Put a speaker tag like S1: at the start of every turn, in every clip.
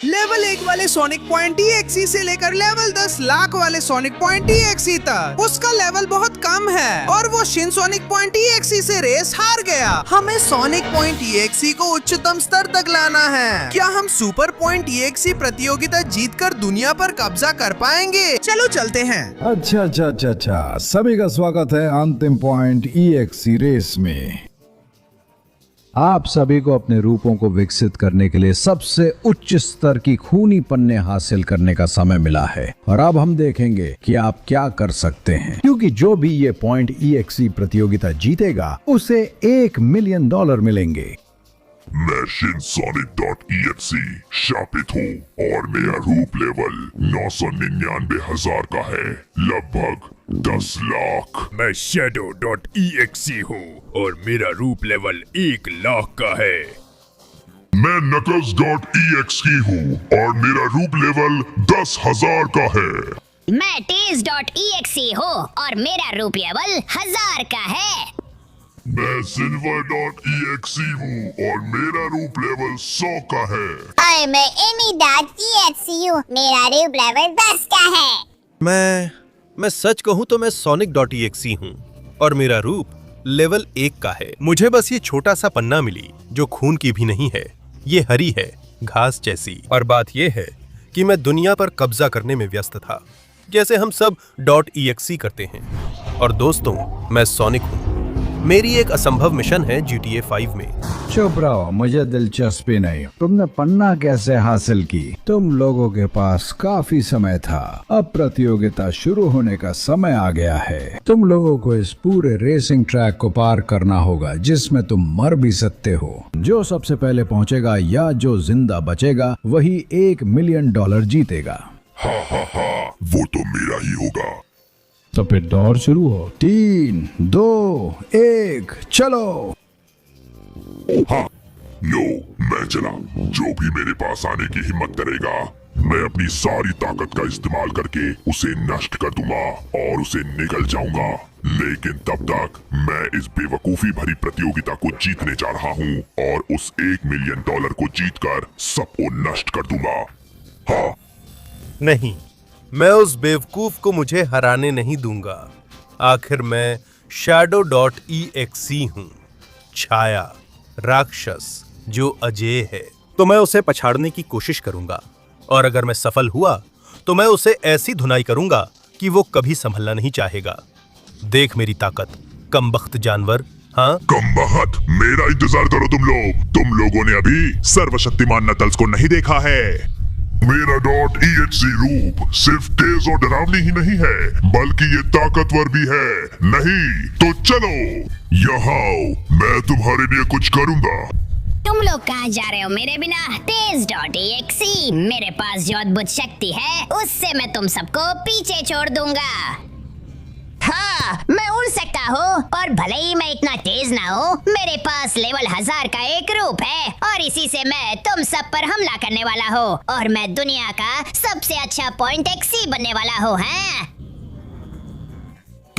S1: Level 1 वाले sonic point EXE से लेकर लेवल 10 लाख वाले सोनिक पॉइंट EXE तक उसका लेवल बहुत कम है और वो शिन सोनिक पॉइंट EXE से रेस हार गया। हमें सोनिक पॉइंट EXE को उच्चतम स्तर तक लाना है। क्या हम सुपर पॉइंट EXE प्रतियोगिता जीतकर दुनिया पर कब्जा कर पाएंगे? चलो चलते हैं।
S2: अच्छा, सभी का स्वागत है अंतिम पॉइंट EXE रेस में। आप सभी को अपने रूपों को विकसित करने के लिए सबसे उच्च स्तर की खूनी पन्ने हासिल करने का समय मिला है और अब हम देखेंगे कि आप क्या कर सकते हैं, क्योंकि जो भी ये पॉइंट EXE प्रतियोगिता जीतेगा उसे $1 मिलियन मिलेंगे।
S3: मैं shinsonic.exe शापित हूँ और मेरा रूप लेवल 999,000 का है, लगभग 10 लाख।
S4: मैं shadow.exe हूँ और मेरा रूप लेवल 1 लाख का है।
S3: मैं knuckles.exe हूँ और मेरा रूप लेवल 10,000 का है।
S5: मैं taze.exe हूँ और मेरा रूप लेवल 1000 का है।
S3: मैं silver.exe हूँ और मेरा रूप लेवल 100 का है।
S6: और मैं amy.exe हूँ, मेरा रूप लेवल 10 का है।
S7: मैं सच कहूँ तो मैं sonic.exe हूँ और मेरा रूप लेवल 1 का है। मुझे बस ये छोटा सा पन्ना मिली जो खून की भी नहीं है, ये हरी है, घास जैसी। और बात ये है कि मैं दुनिया पर कब्जा करने में व्यस्त था, जैसे हम सब .exe करते हैं। और दोस्तों, मैं सोनिक हूँ। मेरी एक असंभव मिशन है GTA 5 में।
S2: चुप रहो, मुझे दिलचस्पी नहीं। तुमने पन्ना कैसे हासिल की? तुम लोगों के पास काफी समय था। अब प्रतियोगिता शुरू होने का समय आ गया है। तुम लोगों को इस पूरे रेसिंग ट्रैक को पार करना होगा जिसमें तुम मर भी सकते हो। जो सबसे पहले पहुंचेगा या जो जिंदा बचेगा वही $1 मिलियन जीतेगा।
S3: हा, वो तो मेरा ही होगा।
S2: तो फिर दौड़ शुरू हो। 3, 2, 1 चलो।
S3: हाँ, लो, मैं चला। जो भी मेरे पास आने की हिम्मत करेगा, मैं अपनी सारी ताकत का इस्तेमाल करके उसे नष्ट कर दूंगा और उसे निकल जाऊंगा। लेकिन तब तक मैं इस बेवकूफी भरी प्रतियोगिता को जीतने जा रहा हूँ और उस $1 मिलियन को जीतकर सबको नष्ट कर दूंगा। हाँ,
S7: नहीं, मैं उस बेवकूफ को मुझे हराने नहीं दूंगा। आखिर मैं shadow.exe हूँ, छाया, राक्षस जो अजेय है। तो मैं उसे पछाड़ने की कोशिश करूंगा और अगर मैं सफल हुआ तो मैं उसे ऐसी धुनाई करूंगा कि वो कभी संभलना नहीं चाहेगा। देख मेरी ताकत, कमबख्त जानवर। हाँ,
S3: कमबख्त, मेरा इंतजार करो तुम लोग। तुम लोगों ने अभी सर्वशक्तिमान नटल्स को नहीं देखा है। मेरा .exe रूप सिर्फ तेज और डरावनी ही नहीं है, बल्कि ये ताकतवर भी है। नहीं तो चलो यहाँ आओ, मैं तुम्हारे लिए कुछ करूँगा।
S5: तुम लोग कहाँ जा रहे हो मेरे बिना? taze.exe, मेरे पास जो अद्भुत शक्ति है उससे मैं तुम सबको पीछे छोड़ दूंगा। हाँ, मैं उड़ सकता हूँ और भले ही मैं इतना तेज ना हूँ, मेरे पास लेवल 1000 का एक रूप है और इसी से मैं तुम सब पर हमला करने वाला हूँ और मैं दुनिया का सबसे अच्छा पॉइंट EXE बनने वाला हूँ। हैं?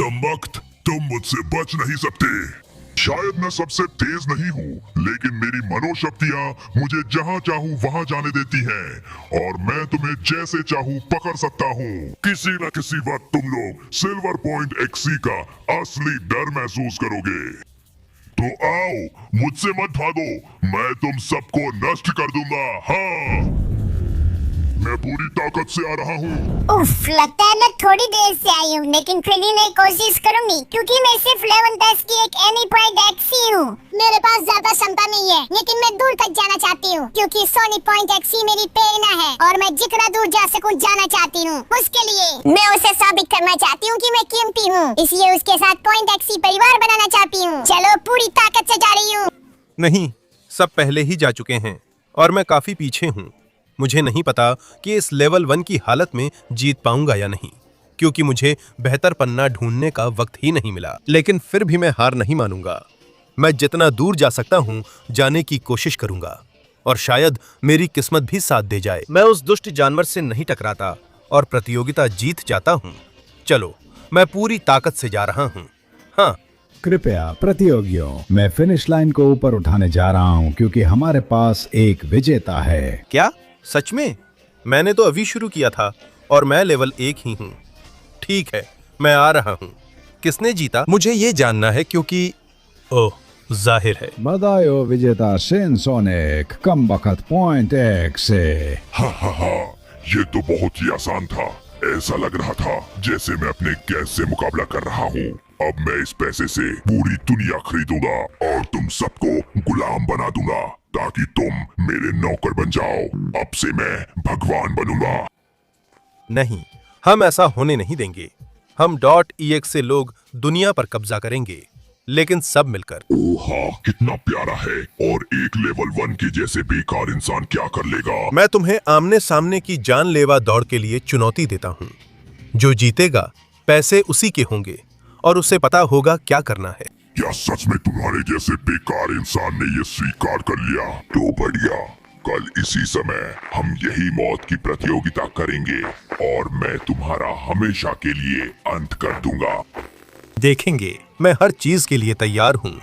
S3: कमबख्त, तुम मुझसे बच नहीं सकते। शायद मैं सबसे तेज नहीं हूँ, लेकिन मेरी मनोशक्तियाँ मुझे जहाँ चाहूँ वहाँ जाने देती हैं और मैं तुम्हें जैसे चाहूँ पकड़ सकता हूँ। किसी न किसी वक्त तुम लोग सिल्वर पॉइंट EXE का असली डर महसूस करोगे। तो आओ, मुझसे मत भागो, मैं तुम सबको नष्ट कर दूंगा। हाँ, मैं पूरी ताकत से आ रहा हूँ।
S6: उफ, लगता है मैं थोड़ी देर से आई हूँ, लेकिन फिर भी मैं कोशिश करूंगी क्योंकि मैं सिर्फ लेवल 10 की एक amy.exe हूँ। मेरे पास ज्यादा क्षमता नहीं है, लेकिन मैं दूर तक जाना चाहती हूँ क्योंकि sonic.exe मेरी प्रेरणा है और मैं जितना दूर जा सकूँ जाना चाहती हूँ। उसके लिए मैं उसे साबित करना चाहती हूँ कि मैं कीमती हूँ, इसलिए उसके साथ पॉइंट EXE परिवार बनाना चाहती हूँ। चलो, पूरी ताकत से जा रही हूँ।
S7: नहीं, सब पहले ही जा चुके हैं और मैं काफी पीछे हूँ। मुझे नहीं पता कि इस लेवल 1 की हालत में जीत पाऊंगा या नहीं, क्योंकि मुझे बेहतर पन्ना ढूंढने का वक्त ही नहीं मिला। लेकिन फिर भी मैं हार नहीं मानूंगा। मैं जितना दूर जा सकता हूं जाने की कोशिश करूंगा और शायद मेरी किस्मत भी साथ दे जाए। मैं उस दुष्ट जानवर से नहीं टकराता और प्रतियोगिता जीत जाता हूं। चलो, मैं पूरी ताकत से जा रहा हूं। हाँ,
S2: कृपया प्रतियोगियों, मैं फिनिश लाइन को ऊपर उठाने जा रहा हूँ क्योंकि हमारे पास एक विजेता है।
S7: क्या सच में? मैंने तो अभी शुरू किया था और मैं लेवल 1 ही हूँ। ठीक है, मैं आ रहा हूँ। किसने जीता? मुझे ये जानना है क्योंकि ओह, जाहिर है।
S2: बधाई विजेता सिंसोनिक, कम वक्त पॉइंट एक से।
S3: हा, ये तो बहुत ही आसान था। ऐसा लग रहा था जैसे मैं अपने गैस से मुकाबला कर रहा हूँ। अब मैं इस पैसे से पूरी दुनिया खरीदूंगा और तुम सबको गुलाम बना दूंगा ताकि तुम मेरे नौकर बन जाओ। अब से मैं भगवान बनूंगा।
S7: नहीं, हम ऐसा होने नहीं देंगे। हम .ex से लोग दुनिया पर कब्जा करेंगे, लेकिन सब मिलकर।
S3: ओहा, कितना प्यारा है। और एक लेवल 1 के जैसे बेकार इंसान क्या कर लेगा?
S7: मैं तुम्हें आमने सामने की जानलेवा दौड़ के लिए चुनौती देता हूँ। जो जीतेगा पैसे उसी के होंगे और उसे पता होगा क्या करना है।
S3: क्या सच में तुम्हारे जैसे बेकार इंसान ने ये स्वीकार कर लिया? तो बढ़िया, कल इसी समय हम यही मौत की प्रतियोगिता करेंगे और मैं तुम्हारा हमेशा के लिए अंत कर दूंगा।
S7: देखेंगे, मैं हर चीज के लिए तैयार हूँ।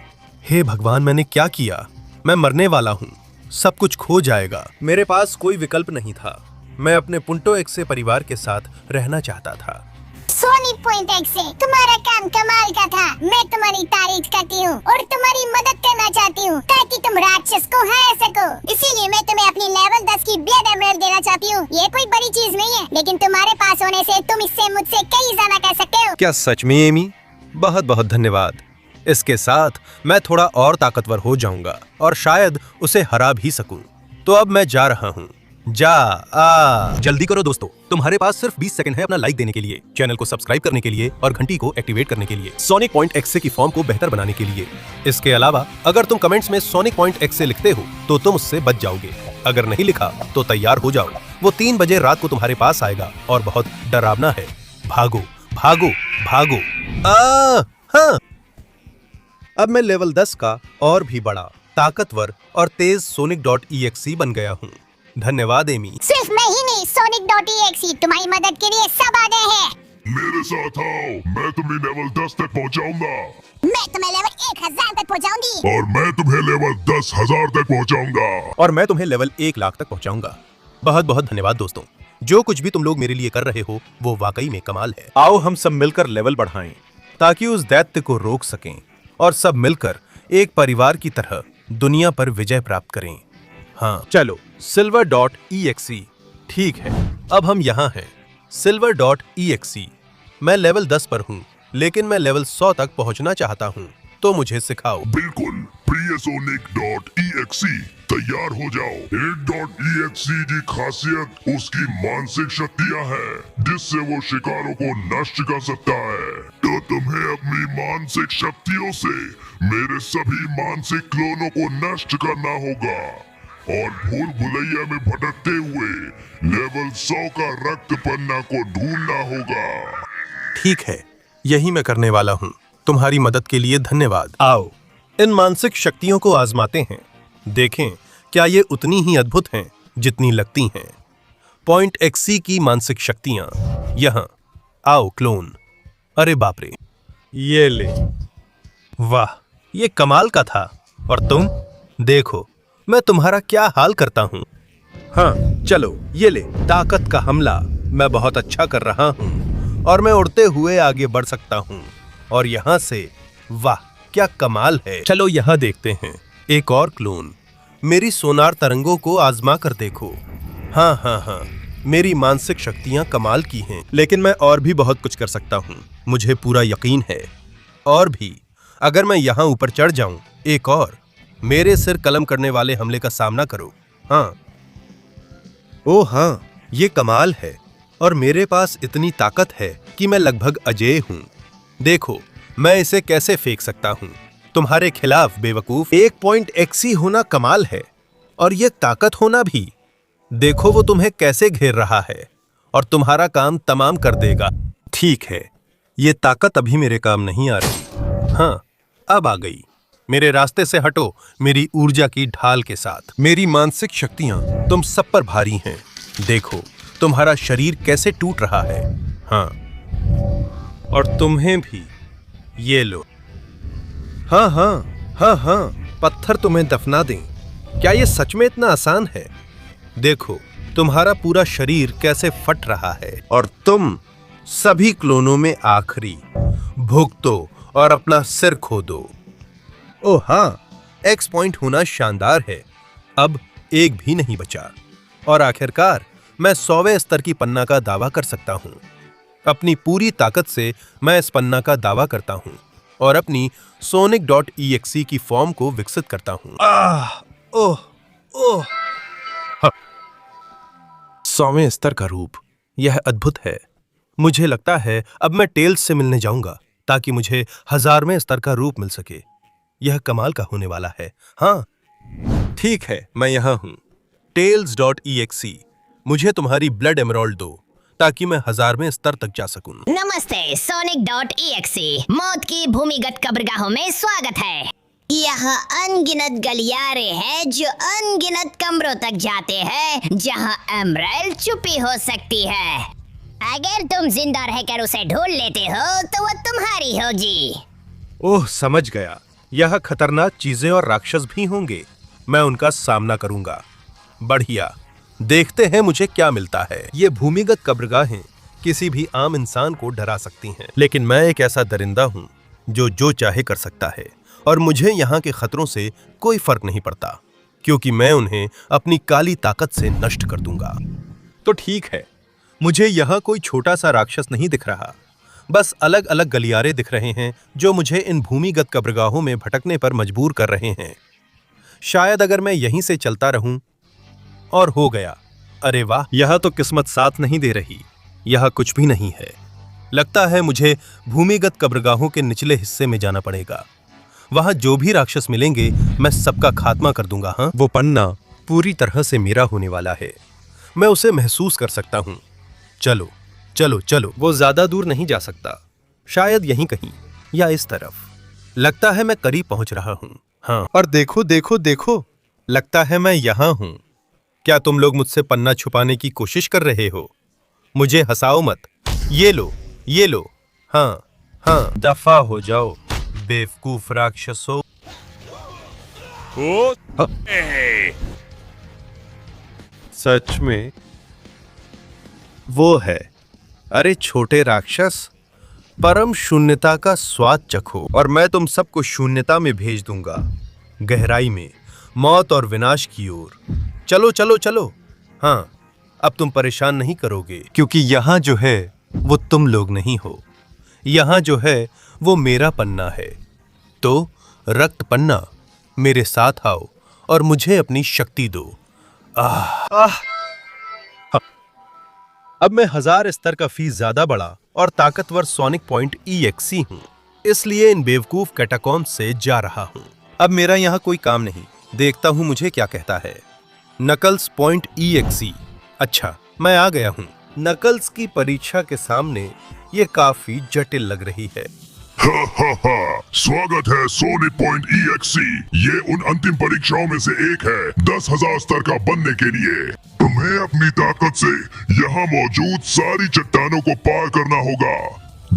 S7: हे भगवान, मैंने क्या किया? मैं मरने वाला हूँ। सब कुछ खो जाएगा। मेरे पास कोई विकल्प नहीं था। मैं अपने पुंटो एक्स से परिवार के साथ रहना चाहता था।
S6: सोनिक पॉइंट एक्स से तुम्हारा काम कमाल का था। मैं तुम्हारी तारीफ करती हूँ और तुम्हारी मदद करना चाहती हूँ ताकि तुम राक्षस को हरा सको। इसीलिए मैं तुम्हें अपनी लेवल 10 की ब्लेड एमराल्ड देना चाहती हूँ। ये कोई बड़ी चीज नहीं है, लेकिन तुम्हारे पास होने से तुम इससे मुझसे कई ज्यादा कर सकते हो।
S7: क्या सच में एमी? बहुत बहुत धन्यवाद। इसके साथ मैं थोड़ा और ताकतवर हो जाऊंगा और शायद उसे हरा भी सकूं। तो अब मैं जा रहा हूं। जल्दी करो दोस्तों, तुम्हारे पास सिर्फ 20 सेकंड है अपना लाइक देने के लिए, चैनल को सब्सक्राइब करने के लिए और घंटी को एक्टिवेट करने के लिए, सोनिक पॉइंट एक्स की फॉर्म को बेहतर बनाने के लिए। इसके अलावा अगर तुम कमेंट्स में सोनिक पॉइंट एक्स लिखते हो तो तुम उससे बच जाओगे। अगर नहीं लिखा तो तैयार हो जाओ। वो 3 बजे रात को तुम्हारे पास आएगा और बहुत डरावना है। भागो भागो भागो। हाँ, अब मैं लेवल 10 का और भी बड़ा, ताकतवर और तेज sonic.exe बन गया हूँ। धन्यवाद एमी।
S6: सिर्फ मैं ही नहीं, Sonic.exe तुम्हारी मदद के लिए सब आ गए हैं।
S3: मेरे साथ आओ, मैं तुम्हें लेवल 10 तक पहुंचाऊंगा।
S6: मैं तुम्हें लेवल 1000 तक पहुंचाऊंगी।
S3: और मैं तुम्हें लेवल 10,000 तक पहुंचाऊंगा।
S7: और मैं तुम्हें लेवल 1 लाख तक पहुंचाऊंगा। बहुत बहुत धन्यवाद दोस्तों। जो कुछ भी तुम लोग मेरे लिए कर रहे हो वो वाकई में कमाल है। आओ हम सब मिलकर लेवल बढ़ाएं ताकि उस दैत्य को रोक सकें और सब मिलकर एक परिवार की तरह दुनिया पर विजय प्राप्त करें। हाँ चलो, silver.exe। ठीक है, अब हम यहाँ हैं। silver.exe। मैं लेवल 10 पर हूँ, लेकिन मैं लेवल 100 तक पहुँचना चाहता हूँ, तो मुझे सिखाओ।
S3: बिल्कुल, प्रिय Sonic.exe, तैयार हो जाओ। 8.exe की खासियत उसकी मानसिक शक्तियाँ हैं, जिससे वो शिकारों को नष्ट कर सकता है। तो तुम्हें अपनी मानसिक शक्तियों से मेरे सभी मानसिक क्लोनों को नष्ट करना होगा और भूल भुलैया में भटकते हुए लेवल 100 का रक्त पन्ना को ढूंढना होगा।
S7: ठीक है, यही मैं करने वाला हूँ। तुम्हारी मदद के लिए धन्यवाद। आओ इन मानसिक शक्तियों को आजमाते हैं। देखें क्या ये उतनी ही अद्भुत हैं जितनी लगती हैं। पॉइंट एक्सी की मानसिक शक्तियां यहाँ। आओ क्लोन। अरे बाप रे, ये ले। वाह, ये कमाल का था। और तुम देखो मैं तुम्हारा क्या हाल करता हूँ। हाँ चलो, ये ले ताकत का हमला। मैं बहुत अच्छा कर रहा हूँ और मैं उड़ते हुए आगे बढ़ सकता हूँ। और यहाँ से, वाह क्या कमाल है। चलो यहाँ देखते हैं एक और क्लोन। मेरी सोनार तरंगों को आजमा कर देखो। हाँ, मेरी मानसिक शक्तियाँ कमाल की हैं, लेकिन मैं और भी बहुत कुछ कर सकता हूँ। मुझे पूरा यकीन है। और भी, अगर मैं यहाँ ऊपर चढ़ जाऊं, एक और मेरे सिर कलम करने वाले हमले का सामना करो। हाँ, ओ हाँ, ये कमाल है। और मेरे पास इतनी ताकत है कि मैं लगभग अजेय हूँ। देखो मैं इसे कैसे फेंक सकता हूँ तुम्हारे खिलाफ, बेवकूफ। 1.exe होना कमाल है और ये ताकत होना भी। देखो वो तुम्हें कैसे घेर रहा है और तुम्हारा काम तमाम कर देगा। ठीक है, ये ताकत अभी मेरे काम नहीं आ रही। हाँ, अब आ गई। मेरे रास्ते से हटो मेरी ऊर्जा की ढाल के साथ। मेरी मानसिक शक्तियां तुम सब पर भारी हैं। देखो तुम्हारा शरीर कैसे टूट रहा है। हाँ, और तुम्हें भी। ये लो। हाँ, पत्थर तुम्हें दफना दें। क्या ये सच में इतना आसान है? देखो तुम्हारा पूरा शरीर कैसे फट रहा है और तुम सभी क्लोनों में आखिरी भुगतो और अपना सिर खो दो। ओह हाँ, एक्स पॉइंट होना शानदार है। अब एक भी नहीं बचा और आखिरकार मैं 100वें स्तर की पन्ना का दावा कर सकता हूं। अपनी पूरी ताकत से मैं इस पन्ना का दावा करता हूं और अपनी Sonic.exe की फॉर्म को विकसित करता हूं। ओह ओह 100वें स्तर का रूप, यह अद्भुत है। मुझे लगता है अब मैं टेल्स से मिलने जाऊंगा ताकि मुझे 1000वें स्तर का रूप मिल सके। यह कमाल का होने वाला है। हाँ ठीक है, मैं यहां हूं। Tails.exe, मुझे तुम्हारी ब्लड एमराल्ड दो ताकि मैं 1000वें स्तर तक जा सकूं।
S5: नमस्ते Sonic.exe, मौत की भूमिगत कब्रगाहों में स्वागत है। यहाँ अनगिनत गलियारे हैं जो अनगिनत कमरों तक जाते हैं जहाँ एमराल्ड छुपी हो सकती है। अगर तुम जिंदा रहकर उसे ढूंढ लेते हो तो वो तुम्हारी होगी।
S7: ओह समझ गया, यह खतरनाक चीजें और राक्षस भी होंगे। मैं उनका सामना करूंगा। बढ़िया, देखते हैं मुझे क्या मिलता है। ये भूमिगत कब्रगाहें किसी भी आम इंसान को डरा सकती हैं, लेकिन मैं एक ऐसा दरिंदा हूं जो चाहे कर सकता है और मुझे यहाँ के खतरों से कोई फर्क नहीं पड़ता क्योंकि मैं उन्हें अपनी काली ताकत से नष्ट कर दूंगा। तो ठीक है, मुझे यहाँ कोई छोटा सा राक्षस नहीं दिख रहा, बस अलग अलग गलियारे दिख रहे हैं जो मुझे इन भूमिगत कब्रगाहों में भटकने पर मजबूर कर रहे हैं। शायद अगर मैं यहीं से चलता रहूं और हो गया। अरे वाह, यह तो किस्मत साथ नहीं दे रही। यह कुछ भी नहीं है। लगता है मुझे भूमिगत कब्रगाहों के निचले हिस्से में जाना पड़ेगा। वहां जो भी राक्षस मिलेंगे मैं सबका खात्मा कर दूंगा। हाँ, वो पन्ना पूरी तरह से मेरा होने वाला है। मैं उसे महसूस कर सकता हूं। चलो चलो चलो, वो ज्यादा दूर नहीं जा सकता, शायद यहीं कहीं या इस तरफ। लगता है मैं करीब पहुंच रहा हूं। हाँ, और देखो देखो देखो, लगता है मैं यहां हूं। क्या तुम लोग मुझसे पन्ना छुपाने की कोशिश कर रहे हो? मुझे हंसाओ मत। ये लो, ये लो। हाँ हाँ, दफा हो जाओ बेवकूफ राक्षसों। सच में वो है। अरे छोटे राक्षस, परम शून्यता का स्वाद चखो और मैं तुम सबको शून्यता में भेज दूंगा, गहराई में, मौत और विनाश की ओर। चलो चलो चलो। हाँ, अब तुम परेशान नहीं करोगे क्योंकि यहाँ जो है वो तुम लोग नहीं हो। यहाँ जो है वो मेरा पन्ना है। तो रक्त पन्ना, मेरे साथ आओ और मुझे अपनी शक्ति दो। अब मैं 1000 स्तर का फीस ज्यादा बड़ा और ताकतवर Sonic.exe हूँ, इसलिए इन बेवकूफ कैटाकॉम्ब से जा रहा हूँ। अब मेरा यहाँ कोई काम नहीं। देखता हूँ मुझे क्या कहता है। Knuckles.exe। अच्छा, मैं आ गया हूँ। नकल्स की परीक्षा के सामने ये काफी जटिल लग रही है।
S3: स्वागत है Sonic.exe। ये उन अंतिम परीक्षाओं में से एक है 10,000 स्तर का बनने के लिए। तुम्हें अपनी ताकत से यहाँ मौजूद सारी चट्टानों को पार करना होगा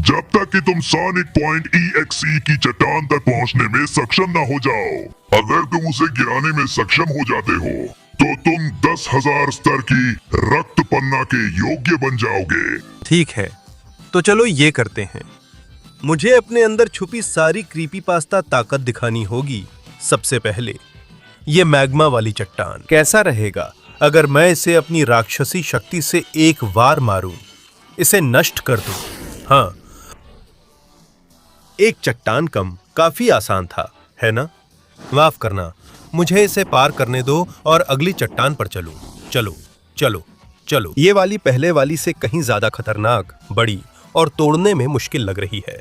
S3: जब तक कि तुम Sonic.exe की चट्टान तक पहुँचने में सक्षम न हो जाओ। अगर तुम उसे गिराने में सक्षम हो जाते हो तो तुम 10,000 स्तर की रक्त पन्ना के योग्य बन जाओगे।
S7: ठीक है, तो चलो ये करते हैं। मुझे अपने अंदर छुपी सारी क्रीपीपास्ता ताकत दिखानी होगी। सबसे पहले ये मैग्मा वाली चट्टान। कैसा रहेगा अगर मैं इसे अपनी राक्षसी शक्ति से एक वार मारूं, इसे नष्ट कर दूं? हाँ, एक चट्टान कम काफी आसान था, है ना? माफ करना, मुझे इसे पार करने दो और अगली चट्टान पर चलूं। चलो चलो चलो। ये वाली पहले वाली से कहीं ज्यादा खतरनाक, बड़ी और तोड़ने में मुश्किल लग रही है,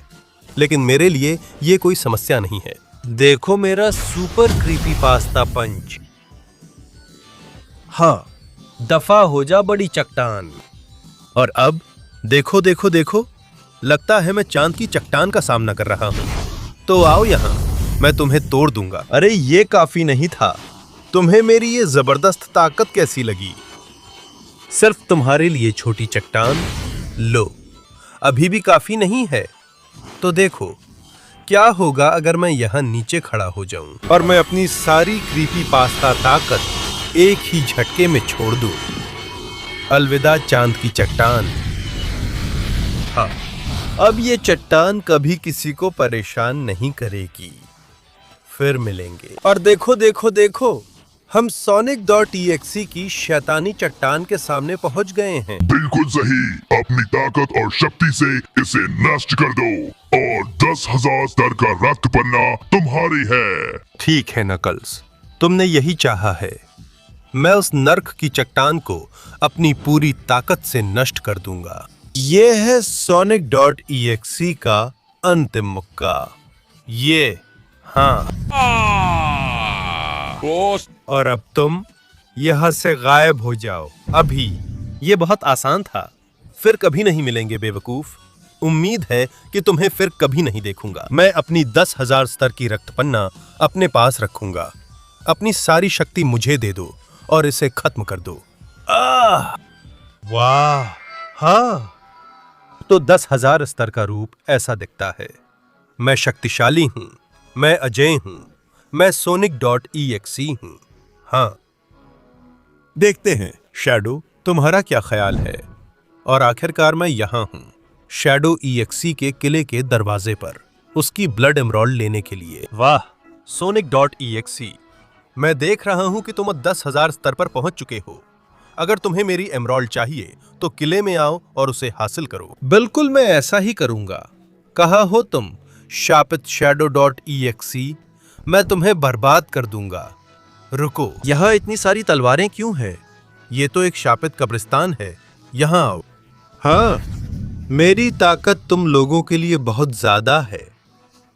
S7: लेकिन मेरे लिए ये कोई समस्या नहीं है। देखो मेरा सुपर क्रीपीपास्ता पंच। हाँ, दफा हो जा बड़ी चट्टान। और अब देखो देखो देखो, लगता है मैं चांद की चट्टान का सामना कर रहा हूं। तो आओ यहां, मैं तुम्हें तोड़ दूंगा। अरे ये काफी नहीं था। तुम्हें मेरी ये जबरदस्त ताकत कैसी लगी? सिर्फ तुम्हारे लिए छोटी चट्टान। लो, अभी भी काफी नहीं है। तो देखो क्या होगा अगर मैं यहाँ नीचे खड़ा हो जाऊं और मैं अपनी सारी क्रीपीपास्ता ताकत एक ही झटके में छोड़ दूं। अलविदा चांद की चट्टान। हाँ, अब ये चट्टान कभी किसी को परेशान नहीं करेगी। फिर मिलेंगे। और देखो देखो देखो, हम Sonic.exe की शैतानी चट्टान के सामने पहुंच गए हैं।
S3: बिल्कुल सही। अपनी ताकत और शक्ति से इसे नष्ट कर दो और 10,000 स्तर का रक्त पन्ना तुम्हारी है।
S7: ठीक है नकल्स, तुमने यही चाहा है। मैं उस नर्क की चट्टान को अपनी पूरी ताकत से नष्ट कर दूंगा। ये है Sonic.exe का अंतिम मुक्का। ये हाँ, और अब तुम यहाँ से गायब हो जाओ अभी। ये बहुत आसान था। फिर कभी नहीं मिलेंगे बेवकूफ। उम्मीद है कि तुम्हें फिर कभी नहीं देखूंगा। मैं अपनी 10,000 स्तर की रक्त पन्ना अपने पास रखूंगा। अपनी सारी शक्ति मुझे दे दो और इसे खत्म कर दो। वाह, हाँ, तो 10,000 स्तर का रूप ऐसा दिखता है। मैं शक्तिशाली हूं, मैं अजय हूं, मैं Sonic.exe हूं। हाँ, देखते हैं शैडो, तुम्हारा क्या ख्याल है। और आखिरकार मैं यहां हूं, शैडो EXE के किले के दरवाजे पर, उसकी ब्लड एमराल्ड लेने के लिए। वाह Sonic.exe, मैं देख रहा हूं कि तुम 10,000 स्तर पर पहुंच चुके हो। अगर तुम्हें मेरी एमराल्ड चाहिए तो किले में आओ और उसे हासिल करो। बिल्कुल, मैं ऐसा ही करूंगा। कहा हो तुम शापित Shadow.exe, मैं तुम्हें बर्बाद कर दूंगा। रुको, यहाँ इतनी सारी तलवारें क्यों हैं? ये तो एक शापित कब्रिस्तान है। यहाँ आओ। हाँ, मेरी ताकत तुम लोगों के लिए बहुत ज्यादा है।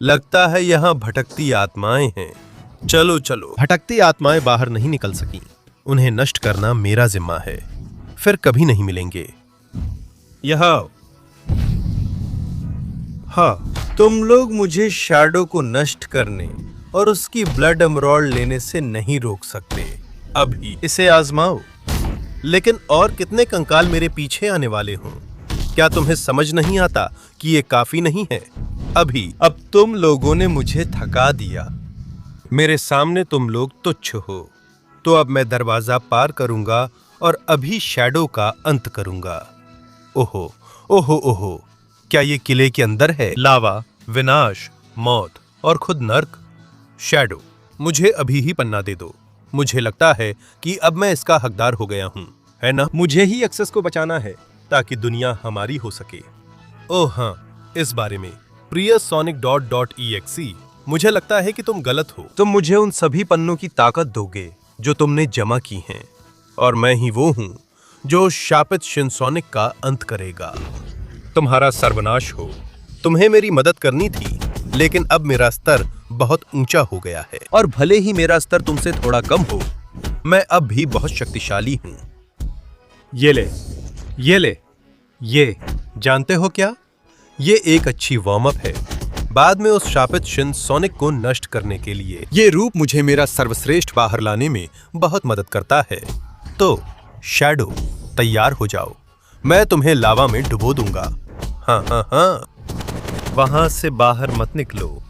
S7: लगता है यहाँ भटकती आत्माएं हैं। चलो चलो, भटकती आत्माएं बाहर नहीं निकल सकी। उन्हें नष्ट करना मेरा जिम्मा है। फिर कभी नहीं मिलेंगे। यहाँ आओ। हाँ, तुम लोग मुझे शैडो को नष्ट करने और उसकी ब्लड एमराल्ड लेने से नहीं रोक सकते। अभी इसे आजमाओ। लेकिन और कितने कंकाल मेरे पीछे आने वाले हों? क्या तुम्हें समझ नहीं आता कि ये काफी नहीं है? अब तुम लोगों ने मुझे थका दिया। मेरे सामने तुम लोग तुच्छ हो। तो अब मैं दरवाजा पार करूंगा और अभी शैडो का अंत करूंगा। ओहो ओहो ओहो, क्या ये किले के अंदर है? लावा, विनाश, मौत और खुद नर्क। शैडो, मुझे अभी ही पन्ना दे दो। मुझे लगता है कि अब मैं इसका हकदार हो गया हूं, है ना? मुझे ही एक्सेस को बचाना है ताकि दुनिया हमारी हो सके। ओह हाँ, इस बारे में प्रिय Sonic.exe, मुझे लगता है कि तुम गलत हो। तुम मुझे उन सभी पन्नों की ताकत दोगे जो तुमने जमा की हैं, और मैं ही वो हूं जो शापित शिनसोनिक का अंत करेगा। तुम्हारा सर्वनाश हो। तुम्हें मेरी मदद करनी थी, लेकिन अब मेरा स्तर बहुत ऊंचा हो गया है। और भले ही मेरा स्तर तुमसे थोड़ा कम हो, मैं अब भी बहुत शक्तिशाली हूं। ये ले, ये ले, ये जानते हो क्या? ये एक अच्छी वार्म अप है बाद में उस शापित शिनसोनिक को नष्ट करने के लिए। ये रूप मुझे मेरा सर्वश्रेष्ठ बाहर लाने में बहुत मदद करता है। तो शैडो, तैयार हो जाओ। मैं तुम्हें लावा में डुबो दूंगा। हाँ हाँ हाँ, वहां से बाहर मत निकलो।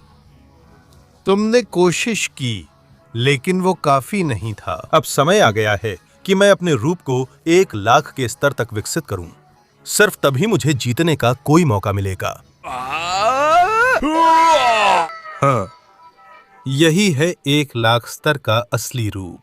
S7: तुमने कोशिश की, लेकिन वो काफी नहीं था। अब समय आ गया है कि मैं अपने रूप को 1,00,000 के स्तर तक विकसित करूं। सिर्फ तभी मुझे जीतने का कोई मौका मिलेगा। हाँ, यही है 1,00,000 स्तर का असली रूप।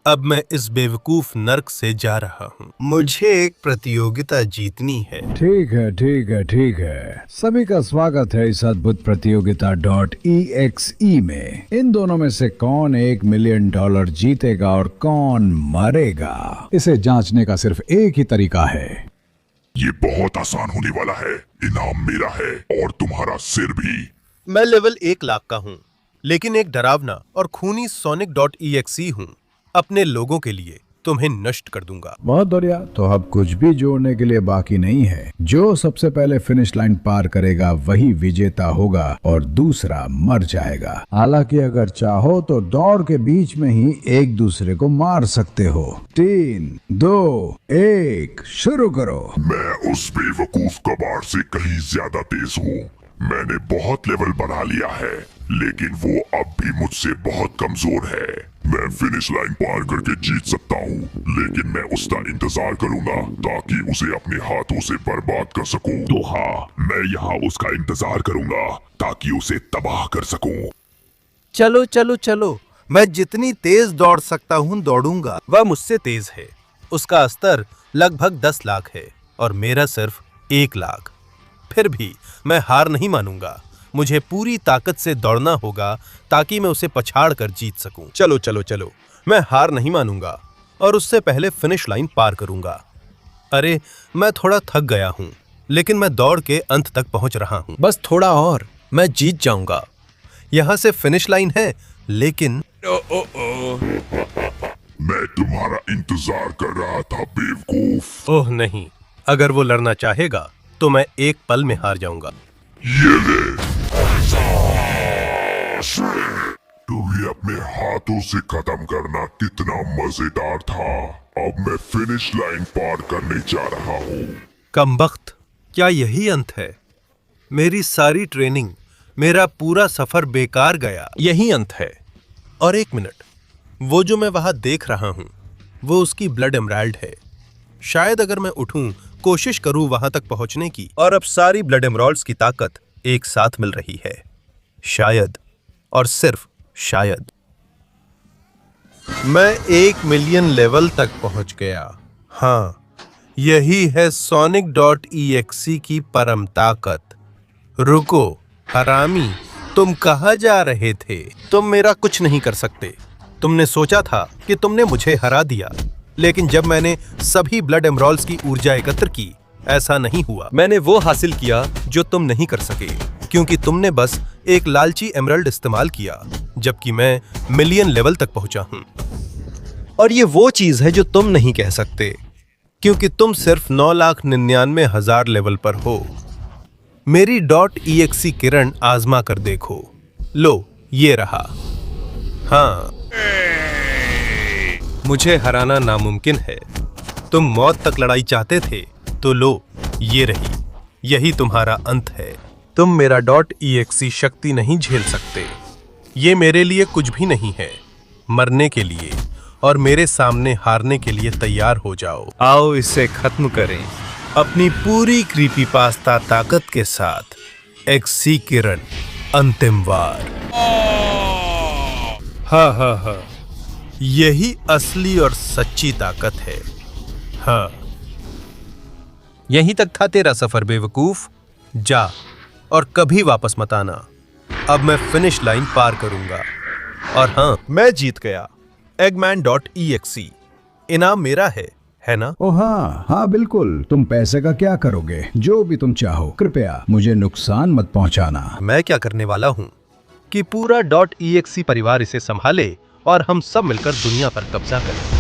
S7: अब मैं इस बेवकूफ नर्क से जा रहा हूँ। मुझे एक प्रतियोगिता जीतनी है।
S2: ठीक है ठीक है ठीक है, सभी का स्वागत है इस अद्भुत प्रतियोगिता .exe में। इन दोनों में से कौन $1 मिलियन जीतेगा और कौन मरेगा, इसे जांचने का सिर्फ एक ही तरीका है।
S3: ये बहुत आसान होने वाला है। इनाम मेरा है और तुम्हारा सिर भी।
S7: मैं लेवल 1,00,000 का हूँ, लेकिन एक डरावना और खूनी Sonic.exe हूँ। अपने लोगों के लिए तुम्हें नष्ट कर दूंगा।
S2: बहुत बढ़िया, तो अब कुछ भी जोड़ने के लिए बाकी नहीं है। जो सबसे पहले फिनिश लाइन पार करेगा वही विजेता होगा और दूसरा मर जाएगा। हालांकि अगर चाहो तो दौड़ के बीच में ही एक दूसरे को मार सकते हो। 3, 2, 1, शुरू करो।
S3: मैं उस बेवकूफ कबाड़ से कहीं ज्यादा तेज हूँ। मैंने बहुत लेवल बढ़ा लिया है, लेकिन वो अब भी मुझसे बहुत कमजोर है। मैं फिनिश लाइन पार करके जीत सकता हूँ, लेकिन मैं उसका इंतजार करूंगा ताकि उसे अपने हाथों से बर्बाद कर सकूं। तो हाँ, मैं यहाँ उसका इंतजार करूंगा ताकि उसे तबाह कर सकूं।
S7: चलो चलो चलो, मैं जितनी तेज दौड़ सकता हूँ दौड़ूंगा। वह मुझसे तेज है। उसका स्तर लगभग 10 लाख है और मेरा सिर्फ 1 लाख। फिर भी मैं हार नहीं मानूंगा। मुझे पूरी ताकत से दौड़ना होगा ताकि मैं उसे पछाड़ कर जीत सकूं। चलो चलो चलो, मैं हार नहीं मानूंगा और उससे पहले फिनिश लाइन पार करूंगा। अरे, मैं थोड़ा थक गया हूं, लेकिन मैं दौड़ के अंत तक पहुंच रहा हूं। बस थोड़ा और, मैं जीत जाऊंगा। यहां से फिनिश लाइन है, लेकिन
S3: मैं तुम्हारा इंतजार कर रहा था बेवकूफ।
S7: ओह नहीं, अगर वो लड़ना चाहेगा तो मैं एक पल में हार जाऊंगा।
S3: ये ले, तुम्हें अपने हाथों से खत्म करना कितना मजेदार था। अब मैं फिनिश लाइन पार करने जा रहा हूँ।
S7: कमबख्त, क्या यही अंत है? मेरी सारी ट्रेनिंग, मेरा पूरा सफर बेकार गया। यही अंत है। और 1 मिनट, वो जो मैं वहां देख रहा हूं, वो उसकी ब्लड एमराल्ड है। शायद अगर मैं उठूं, कोशिश करूं वहां तक पहुंचने की, और अब सारी ब्लड एमराल्ड्स की ताकत एक साथ मिल रही है। शायद, और सिर्फ शायद, मैं 1 मिलियन लेवल तक पहुंच गया। हाँ, यही है Sonic.exe की परम ताकत। रुको हरामी, तुम कहाँ जा रहे थे? तुम मेरा कुछ नहीं कर सकते। तुमने सोचा था कि तुमने मुझे हरा दिया, लेकिन जब मैंने सभी ब्लड एमराल्ड्स की ऊर्जा एकत्र की, ऐसा नहीं हुआ। मैंने वो हासिल किया जो तुम नहीं कर सके, क्योंकि तुमने बस एक लालची एमराल्ड इस्तेमाल किया, जबकि मैं मिलियन लेवल तक पहुंचा हूं। और ये वो चीज है जो तुम नहीं कह सकते, क्योंकि तुम सिर्फ 9,99,000 लेवल पर हो। मेरी .exe किरण आजमा कर देखो। लो, ये रहा। हाँ, मुझे हराना नामुमकिन है। तुम मौत तक लड़ाई चाहते थे, तो लो, ये रही। यही तुम्हारा अंत है। तुम मेरा .exe शक्ति नहीं झेल सकते। ये मेरे लिए कुछ भी नहीं है। मरने के लिए और मेरे सामने हारने के लिए तैयार हो जाओ। आओ इसे खत्म करें अपनी पूरी क्रीपीपास्ता ताकत के साथ। एक्सी किरण, अंतिम वार। हाँ, यही असली और सच्ची ताकत है। हाँ, यहीं तक था तेरा सफर बेवकूफ। जा और कभी वापस मत आना। अब मैं फिनिश लाइन पार करूंगा। और हाँ, मैं जीत गया। Eggman.exe इनाम मेरा है ना?
S2: ओ हाँ बिल्कुल। तुम पैसे का क्या करोगे? जो भी तुम चाहो, कृपया मुझे नुकसान मत पहुंचाना।
S7: मैं क्या करने वाला हूँ कि पूरा .exe परिवार इसे संभाले और हम सब मिलकर दुनिया पर कब्जा करें।